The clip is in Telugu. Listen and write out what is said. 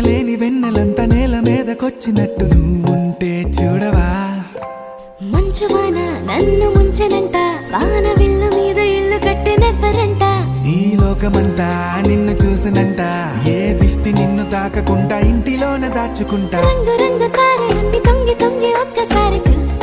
లేని వెన్నెలంతా నేల మీదకొచ్చినట్టు నువ్వుంటే చూడవా. మంచువాన నన్ను ముంచెనంట, వాన విల్లు మీద ఇల్లు కట్టినెవ్వరంట. ఈ లోకమంతా నిన్ను చూసినంట, ఏ దిష్టి నిన్ను తాకకుండా ఇంటిలోనే దాచుకుంటా. రంగు రంగు తారలన్నీ తొంగి తొంగి ఒక్కసారి చూస్తా.